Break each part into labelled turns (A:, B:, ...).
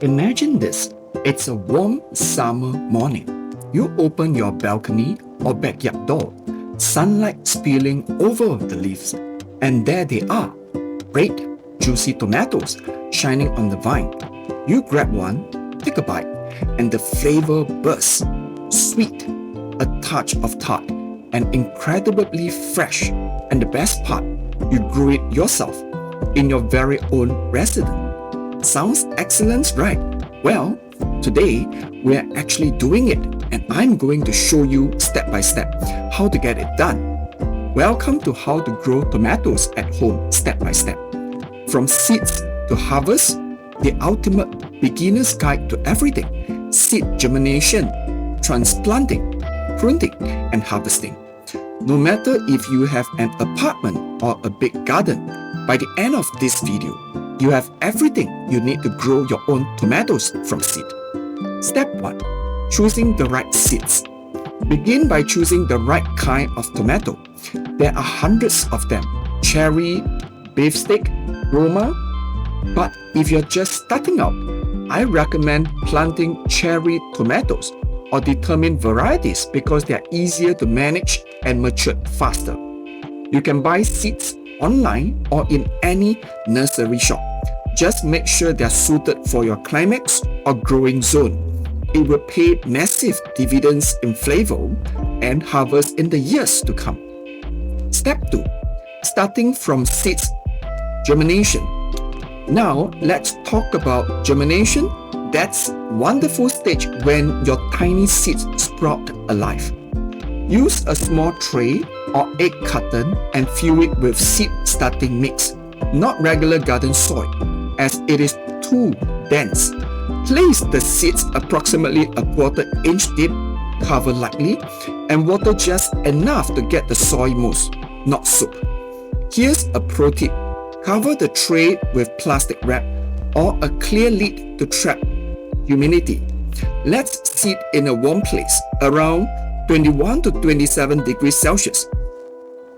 A: Imagine this. It's a warm summer morning. You open your balcony or backyard door, sunlight spilling over the leaves, and there they are, red, juicy tomatoes shining on the vine. You grab one, take a bite, and the flavor bursts. Sweet, a touch of tart, and incredibly fresh. And the best part, you grew it yourself in your very own residence. Sounds excellent, right? Well, today we're actually doing it, and I'm going to show you step by step how to get it done. Welcome to How to Grow Tomatoes at Home Step by Step. From seeds to harvest, the ultimate beginner's guide to everything: seed germination, transplanting, pruning, and harvesting. No matter if you have an apartment or a big garden, by the end of this video, you have everything you need to grow your own tomatoes from seed. Step 1. Choosing the right seeds. Begin by choosing the right kind of tomato. There are hundreds of them: cherry, beefsteak, Roma. But if you're just starting out, I recommend planting cherry tomatoes or determined varieties because they are easier to manage and mature faster. You can buy seeds online or in any nursery shop. Just make sure they're suited for your climate or growing zone. It will pay massive dividends in flavor and harvest in the years to come. Step 2. Starting from seeds. Germination. Now let's talk about germination. That's wonderful stage when your tiny seeds sprout alive. Use a small tray or egg carton and fill it with seed starting mix, not regular garden soil, as it is too dense. Place the seeds approximately a quarter-inch deep, cover lightly, and water just enough to get the soil moist, not soup. Here's a pro tip: cover the tray with plastic wrap or a clear lid to trap humidity. Let's sit in a warm place, around 21 to 27 degrees Celsius.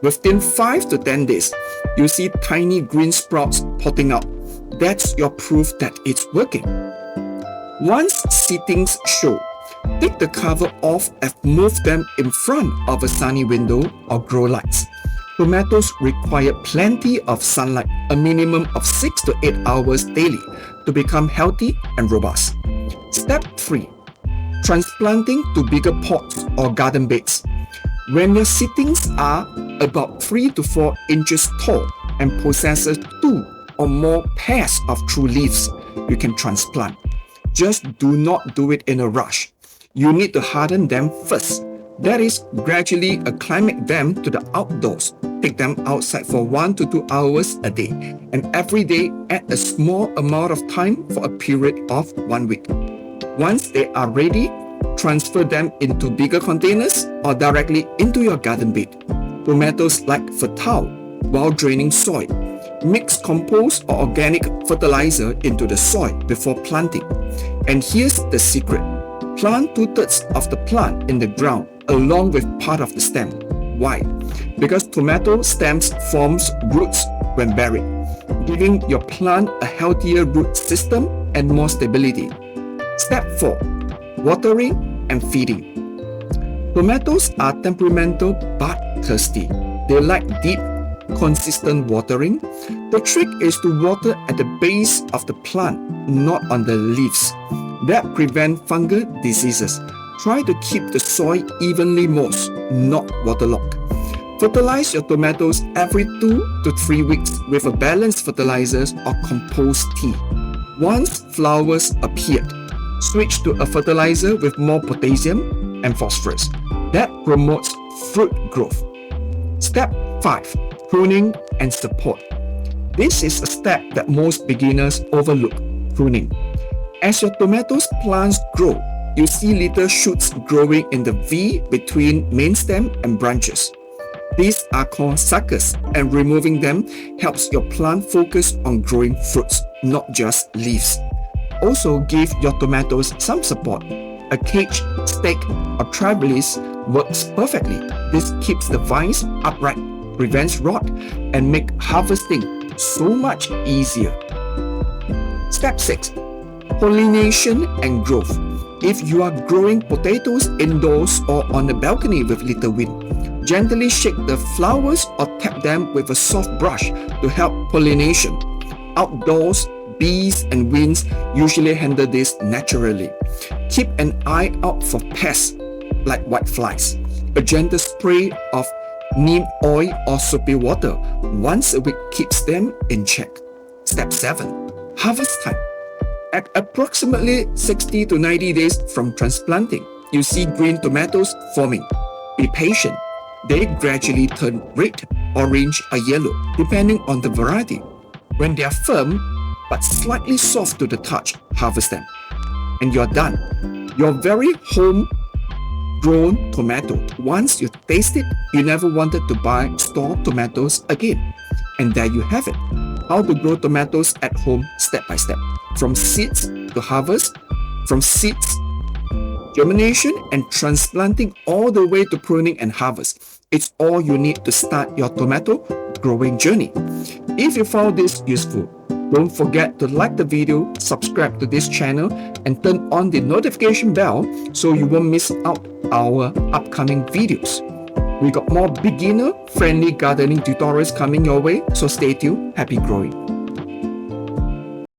A: Within 5 to 10 days, you see tiny green sprouts potting out. That's your proof that it's working. Once seedlings show, take the cover off and move them in front of a sunny window or grow lights. Tomatoes require plenty of sunlight, a minimum of 6 to 8 hours daily, to become healthy and robust. Step 3. Transplanting to bigger pots or garden beds. When your seedlings are about 3 to 4 inches tall and possesses 2 or more pairs of true leaves, you can transplant. Just do not do it in a rush. You need to harden them first. That is, gradually acclimate them to the outdoors. Take them outside for 1 to 2 hours a day, and every day add a small amount of time for a period of 1 week. Once they are ready, transfer them into bigger containers or directly into your garden bed. Tomatoes like fertile while draining soil. Mix compost or organic fertilizer into the soil before planting. And here's the secret: plant 2/3 of the plant in the ground along with part of the stem. Why? Because tomato stems forms roots when buried, giving your plant a healthier root system and more stability. Step 4. Watering and feeding. Tomatoes are temperamental but thirsty. They like deep, consistent watering. The trick is to water at the base of the plant, not on the leaves. That prevents fungal diseases. Try to keep the soil evenly moist, not waterlogged. Fertilize your tomatoes every 2 to 3 weeks with a balanced fertilizers or compost tea. Once flowers appeared, switch to a fertilizer with more potassium and phosphorus. That promotes fruit growth. Step 5. Pruning and support. This is a step that most beginners overlook: pruning. As your tomatoes plants grow, you see little shoots growing in the V between main stem and branches. These are called suckers, and removing them helps your plant focus on growing fruits, not just leaves. Also give your tomatoes some support. A cage, stake, or trellis works perfectly. This keeps the vines upright, prevents rot, and makes harvesting so much easier. Step 6. Pollination and growth. If you are growing potatoes indoors or on a balcony with little wind, gently shake the flowers or tap them with a soft brush to help pollination. Outdoors, bees and winds usually handle this naturally. Keep an eye out for pests like whiteflies. A gentle spray of neem oil or soapy water once a week keeps them in check. Step 7. Harvest time. At approximately 60 to 90 days from transplanting, you see green tomatoes forming. Be patient. They gradually turn red, orange, or yellow, depending on the variety. When they are firm but slightly soft to the touch, harvest them. And you're done. Your very home-grown tomato. Once you taste it, you never wanted to buy store tomatoes again. And there you have it. How to grow tomatoes at home step by step. From seeds to harvest, from seeds, germination and transplanting all the way to pruning and harvest. It's all you need to start your tomato growing journey. If you found this useful, don't forget to like the video, subscribe to this channel, and turn on the notification bell so you won't miss out our upcoming videos. We got more beginner-friendly gardening tutorials coming your way, so stay tuned. Happy growing!